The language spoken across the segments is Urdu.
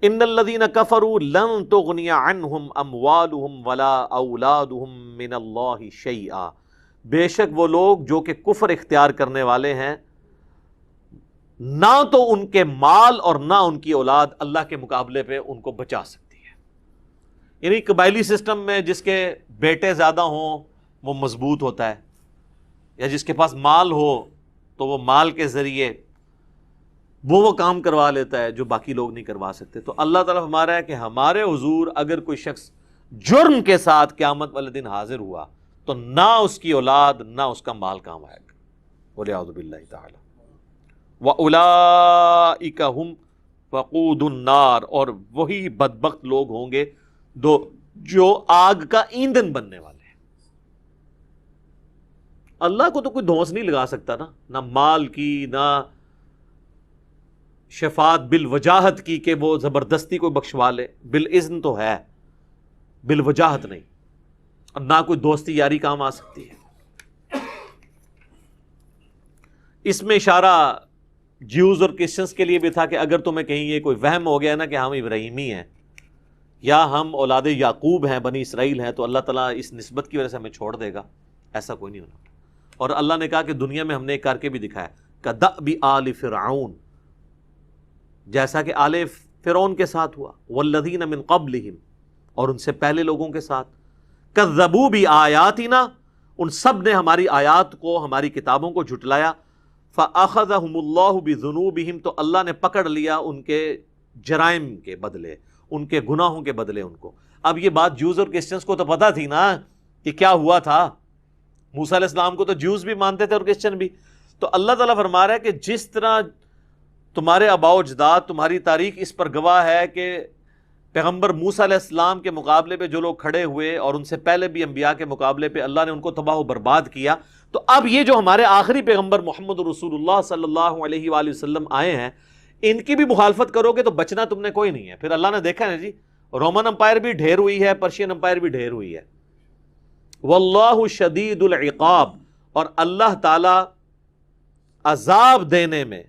ان الذین کفروا لن تغنی عنہم اموالہم ولا اولادہم من اللہ شیئا، بے شک وہ لوگ جو کہ کفر اختیار کرنے والے ہیں، نہ تو ان کے مال اور نہ ان کی اولاد اللہ کے مقابلے پہ ان کو بچا سکتی ہے۔ یعنی قبائلی سسٹم میں جس کے بیٹے زیادہ ہوں وہ مضبوط ہوتا ہے، یا جس کے پاس مال ہو تو وہ مال کے ذریعے وہ کام کروا لیتا ہے جو باقی لوگ نہیں کروا سکتے۔ تو اللہ تعالیٰ فرما رہا ہے کہ ہمارے حضور اگر کوئی شخص جرم کے ساتھ قیامت والے دن حاضر ہوا تو نہ اس کی اولاد نہ اس کا مال کام آئے گا، وَلِعَوْذُ بِاللَّهِ تَعَالَى وَأُولَئِكَ هُمْ وَقُودُ النَّارِ، اور وہی بدبخت لوگ ہوں گے جو آگ کا ایندھن بننے والے ہیں۔ اللہ کو تو کوئی دھونس نہیں لگا سکتا نا، نہ مال کی نہ شفاعت بالوجاہت کی کہ وہ زبردستی کوئی بخشوا لے، بالاذن تو ہے، بالوجاہت نہیں، اور نہ کوئی دوستی یاری کام آ سکتی ہے۔ اس میں اشارہ جیوز اور کرسچنس کے لیے بھی تھا کہ اگر تمہیں کہیں یہ کوئی وہم ہو گیا نا کہ ہم ابراہیمی ہیں یا ہم اولاد یعقوب ہیں، بنی اسرائیل ہیں، تو اللہ تعالیٰ اس نسبت کی وجہ سے ہمیں چھوڑ دے گا، ایسا کوئی نہیں ہونا۔ اور اللہ نے کہا کہ دنیا میں ہم نے ایک کر کے بھی دکھایا، کدأب آل فرعون، جیسا کہ آل فرعون کے ساتھ ہوا، والذین من قبلہم، اور ان سے پہلے لوگوں کے ساتھ، کذبوا بآیاتنا، ان سب نے ہماری آیات کو، ہماری کتابوں کو جھٹلایا، فأخذہم اللہ بذنوبہم، تو اللہ نے پکڑ لیا ان کے جرائم کے بدلے، ان کے گناہوں کے بدلے ان کو۔ اب یہ بات جوز اور کرسچنس کو تو پتہ تھی نا کہ کیا ہوا تھا، موسیٰ علیہ السلام کو تو جوز بھی مانتے تھے اور کرسچن بھی۔ تو اللہ تعالیٰ فرما رہا ہے کہ جس طرح تمہارے آباء و اجداد، تمہاری تاریخ اس پر گواہ ہے کہ پیغمبر موسیٰ علیہ السلام کے مقابلے پہ جو لوگ کھڑے ہوئے اور ان سے پہلے بھی انبیاء کے مقابلے پہ اللہ نے ان کو تباہ و برباد کیا، تو اب یہ جو ہمارے آخری پیغمبر محمد رسول اللہ صلی اللہ علیہ وآلہ وسلم آئے ہیں، ان کی بھی مخالفت کرو گے تو بچنا تم نے کوئی نہیں ہے۔ پھر اللہ نے دیکھا ہے جی، رومن امپائر بھی ڈھیر ہوئی ہے، پرشین امپائر بھی ڈھیر ہوئی ہے۔ واللہ شدید العقاب، اور اللہ تعالی عذاب دینے میں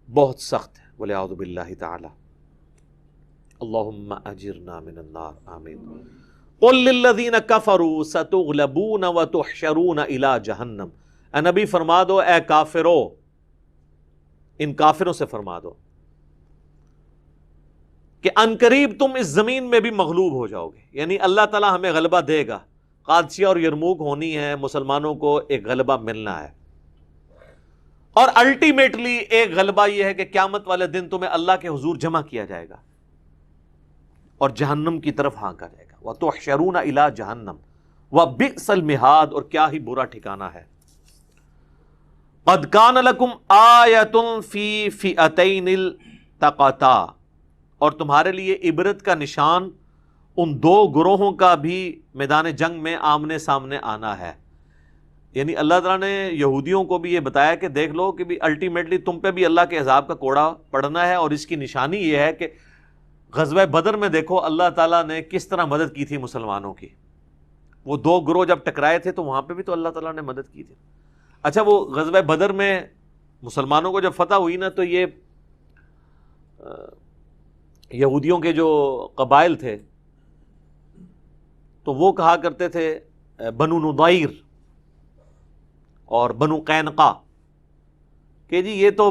بہت سخت ہے، وَلِعَوْذُ بِاللَّهِ تعالی۔ اللہم اجرنا من النار، آمین۔ قل للذین کفروا ستغلبون وتحشرون الی جہنم، اے نبی فرما دو، اے کافرو، ان کافروں سے فرما دو کہ عنقریب تم اس زمین میں بھی مغلوب ہو جاؤ گے، یعنی اللہ تعالیٰ ہمیں غلبہ دے گا۔ قادسیہ اور یرموک ہونی ہے، مسلمانوں کو ایک غلبہ ملنا ہے، اور الٹیمیٹلی ایک غلبہ یہ ہے کہ قیامت والے دن تمہیں اللہ کے حضور جمع کیا جائے گا اور جہنم کی طرف ہانکا جائے گا۔ وَتُحْشَرُونَ إِلَىٰ جَهَنَّمَ وَبِئْسَ الْمِہَادُ، اور کیا ہی برا ٹھکانہ ہے۔ قَدْ كَانَ لَكُمْ آیَةٌ فِي فِئَتَيْنِ الْتَقَتَا، اور تمہارے لیے عبرت کا نشان ان دو گروہوں کا بھی میدان جنگ میں آمنے سامنے آنا ہے۔ یعنی اللہ تعالیٰ نے یہودیوں کو بھی یہ بتایا کہ دیکھ لو کہ بھی الٹیمیٹلی تم پہ بھی اللہ کے عذاب کا کوڑا پڑنا ہے، اور اس کی نشانی یہ ہے کہ غزوہ بدر میں دیکھو اللہ تعالیٰ نے کس طرح مدد کی تھی مسلمانوں کی۔ وہ دو گروہ جب ٹکرائے تھے تو وہاں پہ بھی تو اللہ تعالیٰ نے مدد کی تھی۔ اچھا، وہ غزوہ بدر میں مسلمانوں کو جب فتح ہوئی نا، تو یہ یہودیوں کے جو قبائل تھے تو وہ کہا کرتے تھے بنو نضیر اور بنو قینقاع کہ جی یہ تو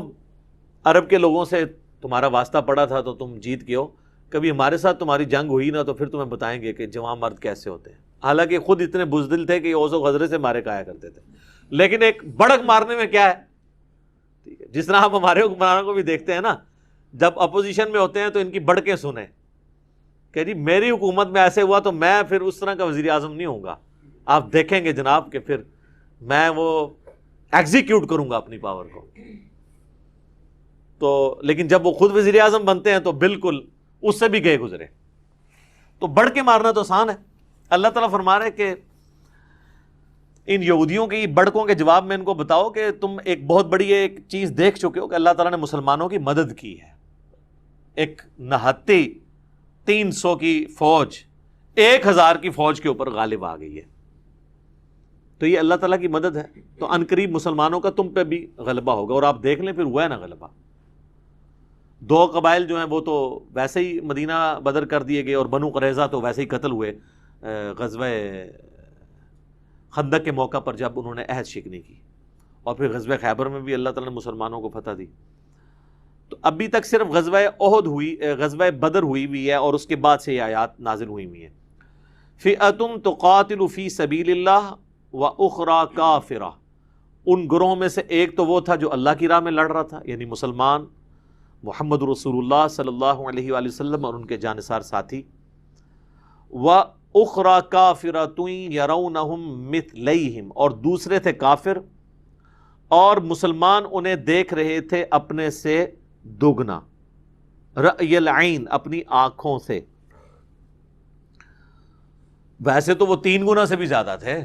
عرب کے لوگوں سے تمہارا واسطہ پڑا تھا تو تم جیت گئے ہو، کبھی ہمارے ساتھ تمہاری جنگ ہوئی نا تو پھر تمہیں بتائیں گے کہ جوان مرد کیسے ہوتے ہیں۔ حالانکہ خود اتنے بزدل تھے کہ اوز و غزرے سے مارے کھایا کرتے تھے، لیکن ایک بڑک مارنے میں کیا ہے، ٹھیک ہے، جس طرح آپ ہمارے حکمرانوں کو بھی دیکھتے ہیں نا، جب اپوزیشن میں ہوتے ہیں تو ان کی بڑکیں سنیں کہ جی میری حکومت میں ایسے ہوا تو میں پھر اس طرح کا وزیر اعظم نہیں ہوں گا، آپ دیکھیں گے جناب کہ پھر میں وہ ایگزیکیوٹ کروں گا اپنی پاور کو۔ تو لیکن جب وہ خود وزیر اعظم بنتے ہیں تو بالکل اس سے بھی گئے گزرے۔ تو بڑھ کے مارنا تو آسان ہے۔ اللہ تعالیٰ فرما رہے کہ ان یہودیوں کی بڑکوں کے جواب میں ان کو بتاؤ کہ تم ایک بہت بڑی ایک چیز دیکھ چکے ہو کہ اللہ تعالیٰ نے مسلمانوں کی مدد کی ہے۔ ایک نہتی 300 کی فوج 1000 کی فوج کے اوپر غالب آ گئی ہے، تو یہ اللہ تعالیٰ کی مدد ہے۔ تو عنقریب مسلمانوں کا تم پہ بھی غلبہ ہوگا، اور آپ دیکھ لیں پھر ہوا ہے نا غلبہ۔ دو قبائل جو ہیں وہ تو ویسے ہی مدینہ بدر کر دیے گئے، اور بنو قریظہ تو ویسے ہی قتل ہوئے غزوہ خندق کے موقع پر جب انہوں نے عہد شکنی کی، اور پھر غزوہ خیبر میں بھی اللہ تعالیٰ نے مسلمانوں کو فتح دی۔ تو ابھی تک صرف غزوہ احد ہوئی، غزوہ بدر ہوئی ہوئی ہے، اور اس کے بعد سے یہ آیات نازل ہوئی ہوئی ہیں۔ فئۃ تقاتل فی سبیل اللہ واخری کافرہ، ان گروہوں میں سے ایک تو وہ تھا جو اللہ کی راہ میں لڑ رہا تھا، یعنی مسلمان محمد رسول اللہ صلی اللہ علیہ وآلہ وسلم اور ان کے جانثار ساتھی، وَأُخْرَى كَافِرَةٌ يَرَوْنَهُمْ مِثْلَيْهِمْ، اور دوسرے تھے کافر اور مسلمان انہیں دیکھ رہے تھے اپنے سے دوگنا، رأی العین، اپنی آنکھوں سے۔ ویسے تو وہ 3 گنا سے بھی زیادہ تھے،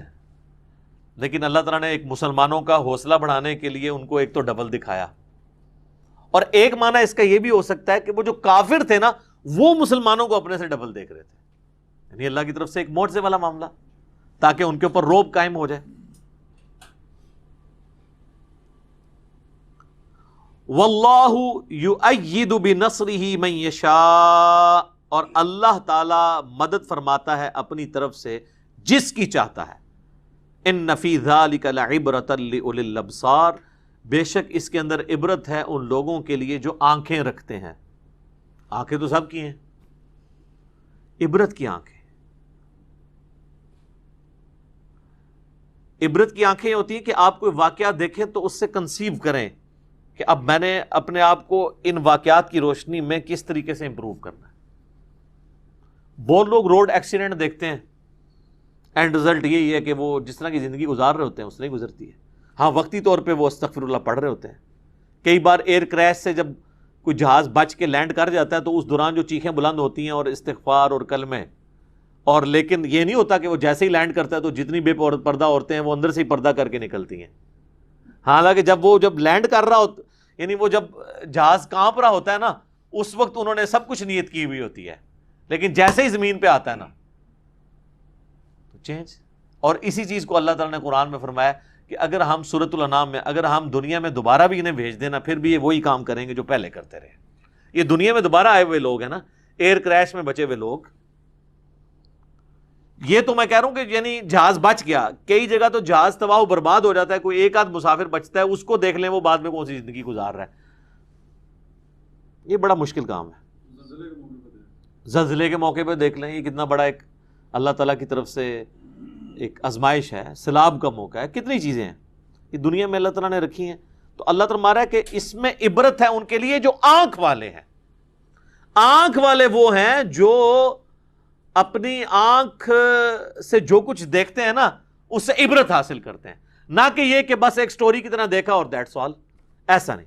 لیکن اللہ تعالیٰ نے ایک مسلمانوں کا حوصلہ بڑھانے کے لیے ان کو ایک تو ڈبل دکھایا، اور ایک معنی اس کا یہ بھی ہو سکتا ہے کہ وہ جو کافر تھے نا وہ مسلمانوں کو اپنے سے ڈبل دیکھ رہے تھے، یعنی اللہ کی طرف سے ایک معجزے والا معاملہ، تاکہ ان کے اوپر رعب قائم ہو جائے۔ واللہ یؤید بنصرہ من یشاء، اور اللہ تعالی مدد فرماتا ہے اپنی طرف سے جس کی چاہتا ہے۔ ان فی ذلک لعبرۃ لأولی الابصار، بے شک اس کے اندر عبرت ہے ان لوگوں کے لیے جو آنکھیں رکھتے ہیں۔ آنکھیں تو سب کی ہیں، عبرت کی آنکھیں، عبرت کی آنکھیں ہوتی ہیں کہ آپ کوئی واقعہ دیکھیں تو اس سے کنسیو کریں کہ اب میں نے اپنے آپ کو ان واقعات کی روشنی میں کس طریقے سے امپروو کرنا ہے۔ بہت لوگ روڈ ایکسیڈنٹ دیکھتے ہیں، اینڈ رزلٹ یہی ہے کہ وہ جس طرح کی زندگی گزار رہے ہوتے ہیں اس طرح گزرتی ہے۔ ہاں وقتی طور پہ وہ استغفر اللہ پڑھ رہے ہوتے ہیں۔ کئی بار ایئر کریش سے جب کوئی جہاز بچ کے لینڈ کر جاتا ہے تو اس دوران جو چیخیں بلند ہوتی ہیں اور استغفار اور کلمے، اور لیکن یہ نہیں ہوتا کہ وہ جیسے ہی لینڈ کرتا ہے تو جتنی بے پردہ عورتیں ہیں وہ اندر سے ہی پردہ کر کے نکلتی ہیں۔ حالانکہ جب لینڈ کر رہا ہوتا، یعنی وہ جب جہاز کانپ رہا ہوتا ہے نا، اس وقت انہوں نے سب کچھ نیت کی ہوئی ہوتی ہے، لیکن جیسے ہی زمین پہ آتا ہے نا تو چینج۔ اور اسی چیز کو اللہ تعالیٰ نے قرآن میں فرمایا کہ اگر ہم سورۃ الانعام میں، اگر ہم دنیا میں دوبارہ بھی انہیں بھیج دینا پھر بھی یہ وہی کام کریں گے جو پہلے کرتے رہے۔ یہ دنیا میں دوبارہ آئے ہوئے لوگ ہیں نا، ایئر کریش میں بچے ہوئے لوگ۔ یہ تو میں کہہ رہا ہوں کہ یعنی جہاز بچ گیا، کئی جگہ تو جہاز تباہ و برباد ہو جاتا ہے، کوئی ایک آدھ مسافر بچتا ہے، اس کو دیکھ لیں وہ بعد میں کون سی زندگی گزار رہا ہے۔ یہ بڑا مشکل کام ہے۔ زلزلے کے موقع پہ دیکھ لیں، یہ کتنا بڑا ایک اللہ تعالیٰ کی طرف سے ایک آزمائش ہے، سیلاب کا موقع ہے، کتنی چیزیں ہیں یہ دنیا میں اللہ تعالیٰ نے رکھی ہیں۔ تو اللہ تعالیٰ مارا ہے کہ اس میں عبرت ہے ان کے لیے جو آنکھ والے ہیں۔ آنکھ والے وہ ہیں جو اپنی آنکھ سے جو کچھ دیکھتے ہیں نا اس سے عبرت حاصل کرتے ہیں، نہ کہ یہ کہ بس ایک سٹوری کی طرح دیکھا اور دیٹس آل، ایسا نہیں۔